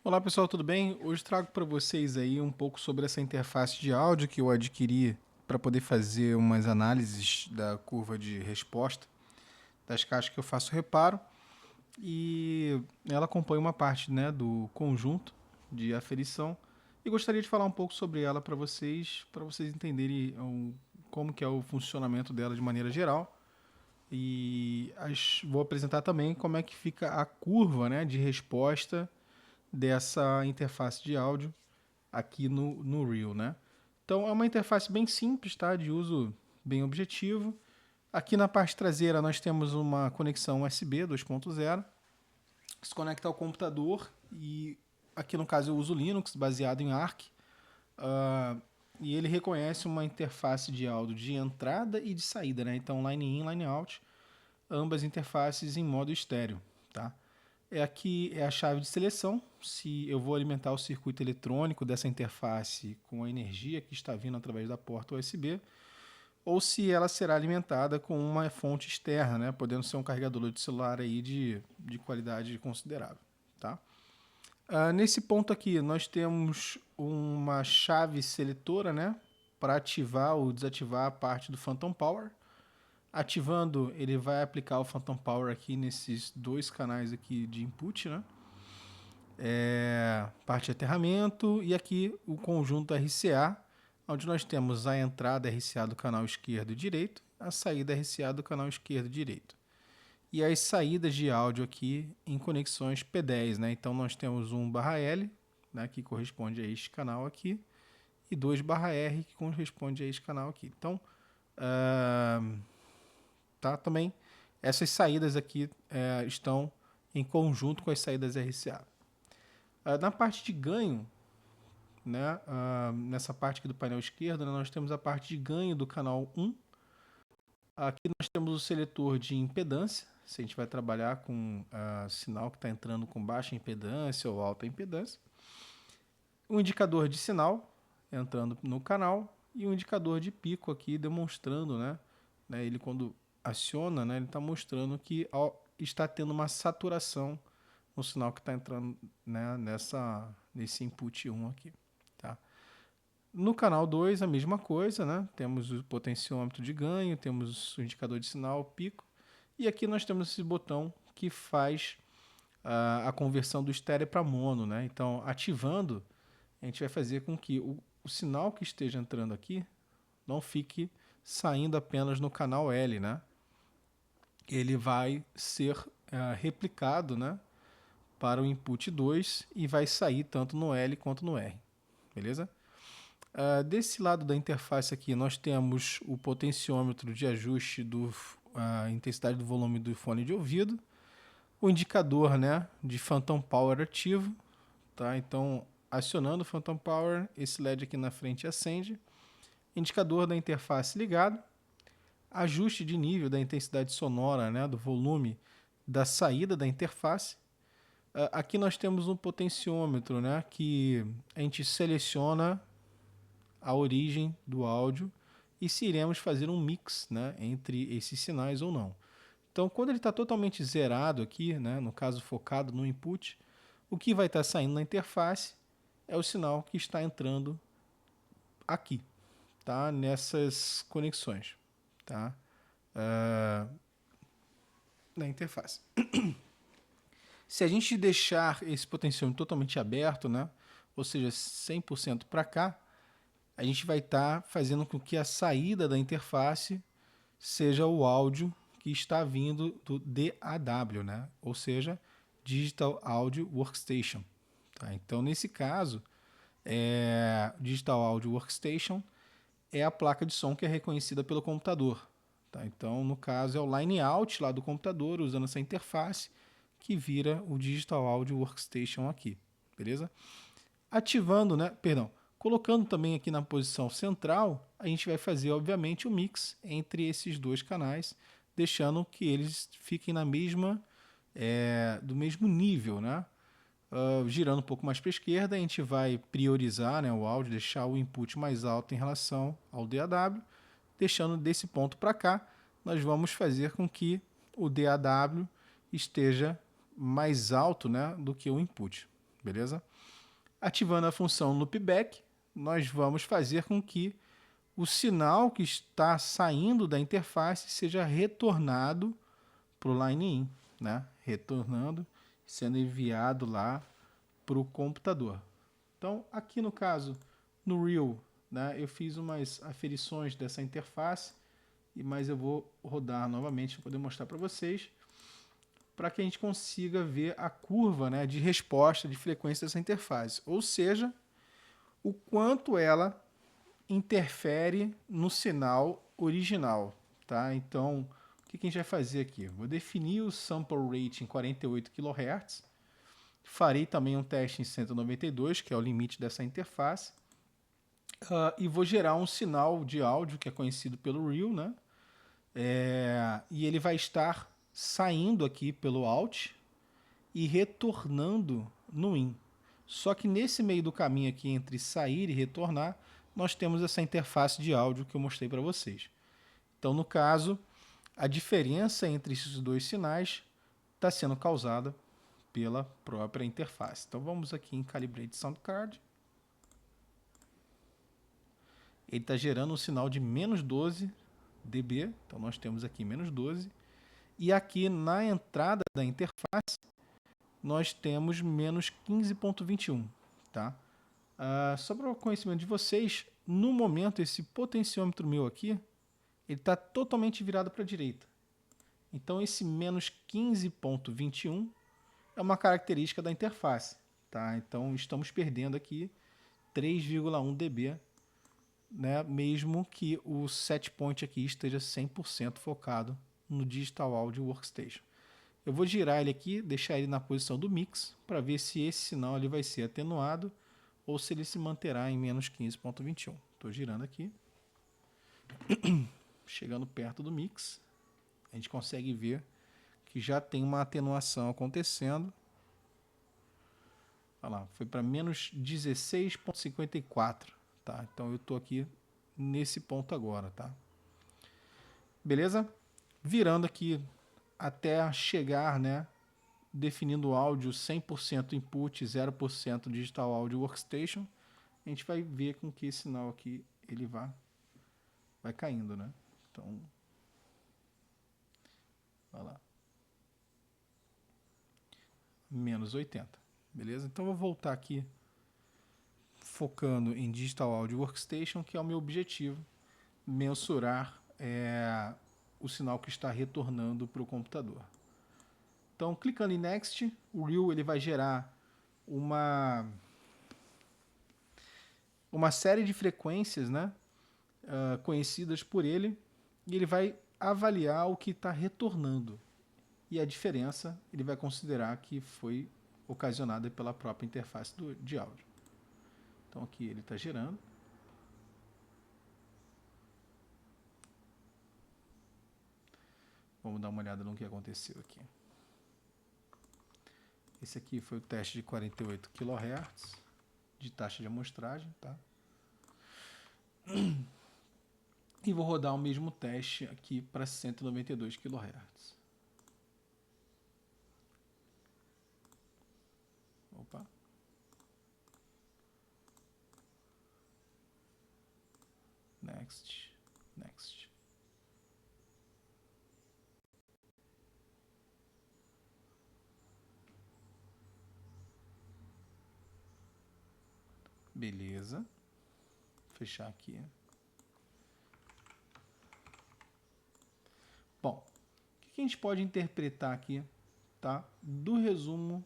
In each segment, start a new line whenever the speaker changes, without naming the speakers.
Olá pessoal, tudo bem? Hoje trago para vocês aí um pouco sobre essa interface de áudio que eu adquiri para poder fazer umas análises da curva de resposta das caixas que eu faço reparo, e ela acompanha uma parte, né, do conjunto de aferição, e gostaria de falar um pouco sobre ela para vocês entenderem como que é o funcionamento dela de maneira geral. E vou apresentar também como é que fica a curva, né, de resposta dessa interface de áudio aqui no Reel, né? Então é uma interface bem simples, tá? De uso bem objetivo. Aqui na parte traseira nós temos uma conexão USB 2.0 que se conecta ao computador, e aqui no caso eu uso Linux baseado em Arch, e ele reconhece uma interface de áudio de entrada e de saída, né? Então line in, line out, ambas interfaces em modo estéreo, tá? Aqui é a chave de seleção, se eu vou alimentar o circuito eletrônico dessa interface com a energia que está vindo através da porta USB, ou se ela será alimentada com uma fonte externa, né, podendo ser um carregador de celular aí de qualidade considerável. Tá? Nesse ponto aqui, nós temos uma chave seletora, né, para ativar ou desativar a parte do Phantom Power. Ativando, ele vai aplicar o Phantom Power aqui nesses dois canais aqui de input, né? Parte de aterramento, e aqui o conjunto RCA, onde nós temos a entrada RCA do canal esquerdo e direito, a saída RCA do canal esquerdo e direito. E as saídas de áudio aqui em conexões P10, né? Então nós temos 1/L, né, que corresponde a este canal aqui, e 2/R, que corresponde a este canal aqui. Então, tá? Também essas saídas aqui estão em conjunto com as saídas RCA. Na parte de ganho, né, nessa parte aqui do painel esquerdo, né, nós temos a parte de ganho do canal 1. Aqui nós temos o seletor de impedância, se a gente vai trabalhar com sinal que está entrando com baixa impedância ou alta impedância. Um indicador de sinal entrando no canal, e um indicador de pico aqui demonstrando, né, ele quando aciona, né, ele está mostrando que está tendo uma saturação no sinal que está entrando, né, nesse input 1 aqui. Tá? No canal 2 a mesma coisa, né? Temos o potenciômetro de ganho, temos o indicador de sinal, pico, e aqui nós temos esse botão que faz a conversão do estéreo para mono, né? Então, ativando, a gente vai fazer com que o sinal que esteja entrando aqui não fique saindo apenas no canal L, né? Ele vai ser replicado, né, para o input 2 e vai sair tanto no L quanto no R, beleza? Desse lado da interface aqui nós temos o potenciômetro de ajuste da intensidade do volume do fone de ouvido, o indicador, né, de Phantom Power ativo, tá? Então, acionando o Phantom Power, esse LED aqui na frente acende, indicador da interface ligado, ajuste de nível da intensidade sonora, né, do volume da saída da interface. Aqui nós temos um potenciômetro, né, que a gente seleciona a origem do áudio e se iremos fazer um mix, né, entre esses sinais ou não. Então, quando ele está totalmente zerado aqui, né, no caso focado no input, o que vai estar saindo na interface é o sinal que está entrando aqui, tá, nessas conexões, tá, na interface. Se a gente deixar esse potenciômetro totalmente aberto, né, ou seja, 100% para cá, a gente vai estar fazendo com que a saída da interface seja o áudio que está vindo do DAW, né? Ou seja, Digital Audio Workstation. Tá? Então, nesse caso, Digital Audio Workstation é a placa de som que é reconhecida pelo computador. Tá? Então, no caso, é o line out lá do computador, usando essa interface, que vira o Digital Audio Workstation aqui. Beleza? Ativando, né? Perdão. Colocando também aqui na posição central, a gente vai fazer, obviamente, o mix entre esses dois canais, deixando que eles fiquem na mesma, do mesmo nível, né? Girando um pouco mais para a esquerda, a gente vai priorizar, né, o áudio, deixar o input mais alto em relação ao DAW. Deixando desse ponto para cá, nós vamos fazer com que o DAW esteja mais alto, né, do que o input. beleza? Ativando a função loopback, nós vamos fazer com que o sinal que está saindo da interface seja retornado para o line-in, né? Retornando, sendo enviado lá para o computador. Então, aqui no caso, no Real, né, eu fiz umas aferições dessa interface, mas eu vou rodar novamente para poder mostrar para vocês, para que a gente consiga ver a curva, né, de resposta de frequência dessa interface, ou seja, o quanto ela interfere no sinal original, tá? Então, o que a gente vai fazer aqui? Vou definir o sample rate em 48 kHz, farei também um teste em 192, que é o limite dessa interface, e vou gerar um sinal de áudio que é conhecido pelo Real, né? E ele vai estar saindo aqui pelo out e retornando no in. Só que nesse meio do caminho aqui entre sair e retornar, nós temos essa interface de áudio que eu mostrei para vocês. Então, no caso, a diferença entre esses dois sinais está sendo causada pela própria interface. Então, vamos aqui em Calibrate Sound Card. Ele está gerando um sinal de menos 12 dB. Então, nós temos aqui menos 12. E aqui na entrada da interface, nós temos menos 15.21, tá? Só para o conhecimento de vocês, no momento esse potenciômetro meu aqui, ele está totalmente virado para a direita. Então esse menos 15.21 é uma característica da interface, tá? Então estamos perdendo aqui 3,1 dB, né? Mesmo que o set point aqui esteja 100% focado no Digital Audio Workstation. Eu vou girar ele aqui, deixar ele na posição do mix, para ver se esse sinal ele vai ser atenuado ou se ele se manterá em menos 15.21. Estou girando aqui. Chegando perto do mix, a gente consegue ver que já tem uma atenuação acontecendo. Olha lá, foi para menos 16.54. Tá? Então eu estou aqui nesse ponto agora. Tá? Beleza? Virando aqui até chegar, né, definindo o áudio 100% input, 0% Digital Audio Workstation, a gente vai ver com que esse sinal aqui ele vai caindo, né? Então, olha lá. Menos 80, beleza? Então, eu vou voltar aqui focando em Digital Audio Workstation, que é o meu objetivo, mensurar o sinal que está retornando para o computador. Então, clicando em Next, o Real ele vai gerar uma série de frequências, né, conhecidas por ele, e ele vai avaliar o que está retornando. E a diferença ele vai considerar que foi ocasionada pela própria interface de áudio. Então aqui ele está gerando. Vamos dar uma olhada no que aconteceu aqui. Esse aqui foi o teste de 48 kHz de taxa de amostragem, tá? E vou rodar o mesmo teste aqui para 192 kHz. Opa. Next. Next. Beleza. Fechar aqui. Bom, o que a gente pode interpretar aqui, tá, do resumo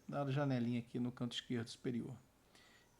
da janelinha aqui no canto esquerdo superior?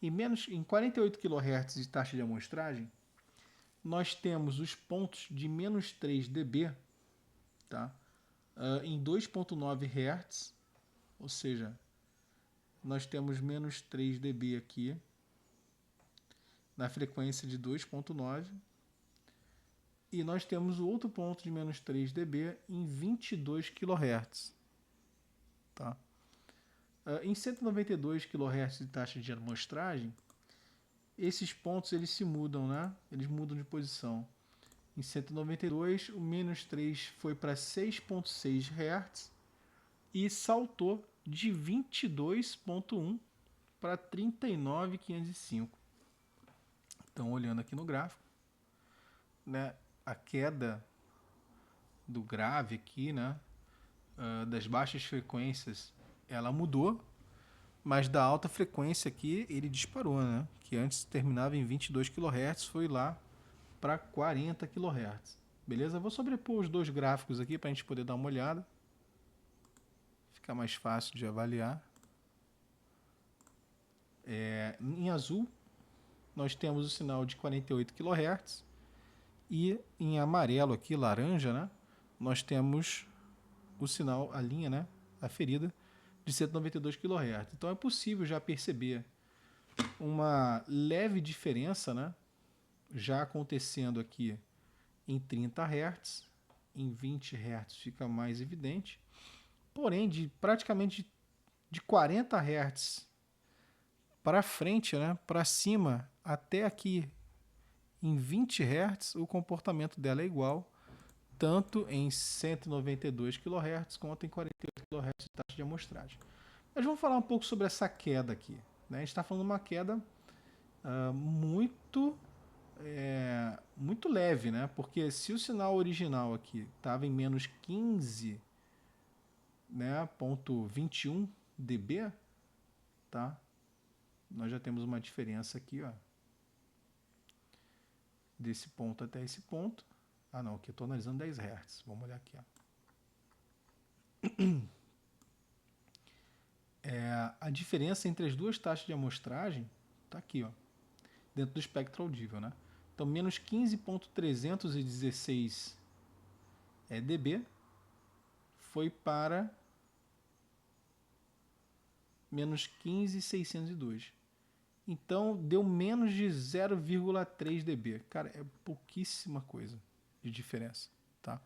Em 48 kHz de taxa de amostragem, nós temos os pontos de menos 3 dB, tá, em 2.9 Hz, ou seja, nós temos menos 3 dB aqui na frequência de 2.9, e nós temos o outro ponto de menos 3 dB em 22 kHz. Tá? Em 192 kHz de taxa de amostragem, esses pontos eles se mudam, né? Eles mudam de posição. Em 192, o menos 3 foi para 6.6 Hz e saltou de 22.1 para 39.505. Então, olhando aqui no gráfico, né, a queda do grave aqui, né, das baixas frequências, ela mudou, mas da alta frequência aqui ele disparou, né, que antes terminava em 22 kHz, foi lá para 40 kHz. Beleza? Vou sobrepor os dois gráficos aqui para a gente poder dar uma olhada. Fica mais fácil de avaliar. Em azul, nós temos o sinal de 48 kHz. E em amarelo aqui, laranja, né, nós temos o sinal, a linha, né, aferida, de 192 kHz. Então é possível já perceber uma leve diferença, né, já acontecendo aqui em 30 Hz, em 20 Hz fica mais evidente, porém praticamente de 40 Hz para frente, né, para cima, até aqui em 20 Hz, o comportamento dela é igual, tanto em 192 kHz quanto em 48 kHz de taxa de amostragem. Mas vamos falar um pouco sobre essa queda aqui, né? A gente está falando de uma queda muito leve, né? Porque se o sinal original aqui estava em menos 15, né, ponto 21 dB, tá? Nós já temos uma diferença aqui, ó, desse ponto até esse ponto. Ah, não, aqui eu estou analisando 10 Hz. Vamos olhar aqui, ó. A diferença entre as duas taxas de amostragem está aqui, ó, dentro do espectro audível, né? Então, menos 15.316 dB foi para menos 15.602. Então, deu menos de 0,3 dB. Cara, é pouquíssima coisa de diferença, tá?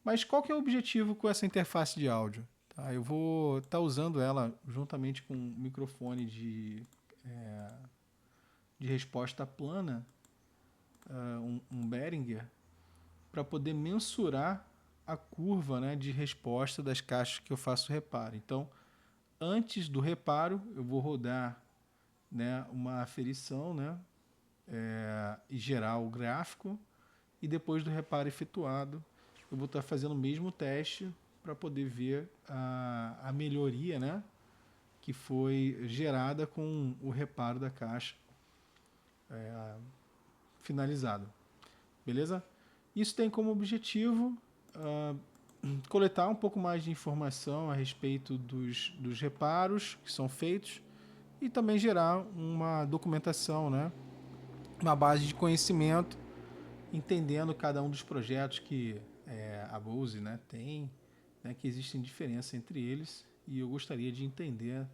Mas qual que é o objetivo com essa interface de áudio? Tá? Eu vou estar usando ela juntamente com um microfone de resposta plana, um Behringer, para poder mensurar a curva, né, de resposta das caixas que eu faço reparo. Então, antes do reparo, eu vou rodar, né, uma aferição, né, e gerar o gráfico, e depois do reparo efetuado, eu vou estar fazendo o mesmo teste para poder ver a melhoria, né, que foi gerada com o reparo da caixa finalizado. Beleza? Isso tem como objetivo coletar um pouco mais de informação a respeito dos reparos que são feitos e também gerar uma documentação, né, uma base de conhecimento, entendendo cada um dos projetos que a Bose, né, tem, né, que existem diferenças entre eles, e eu gostaria de entender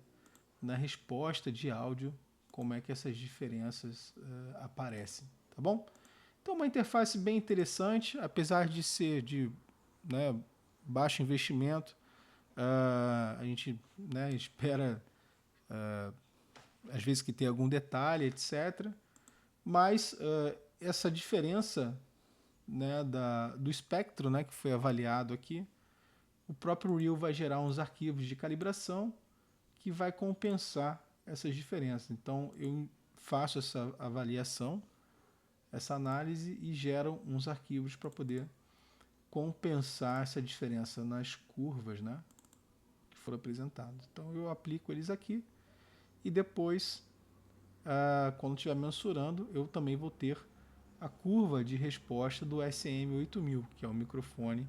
na resposta de áudio como é que essas diferenças aparecem, tá bom? Então, uma interface bem interessante, apesar de ser de, né, baixo investimento, a gente, né, espera às vezes que tenha algum detalhe, etc. Mas essa diferença, né, do espectro, né, que foi avaliado aqui, o próprio Real vai gerar uns arquivos de calibração que vai compensar essas diferenças. Então eu faço essa avaliação, essa análise, e gero uns arquivos para poder compensar essa diferença nas curvas, né, que foram apresentadas. Então eu aplico eles aqui e depois, quando estiver mensurando, eu também vou ter a curva de resposta do SM8000, que é o microfone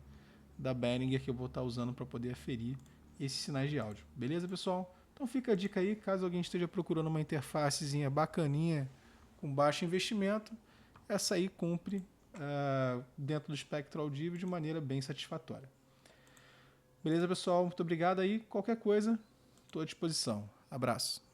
da Behringer que eu vou estar usando para poder aferir esses sinais de áudio. Beleza, pessoal? Então fica a dica aí, caso alguém esteja procurando uma interfacezinha bacaninha com baixo investimento, essa aí cumpre dentro do espectro audível de maneira bem satisfatória. Beleza, pessoal? Muito obrigado aí. Qualquer coisa, estou à disposição. Abraço.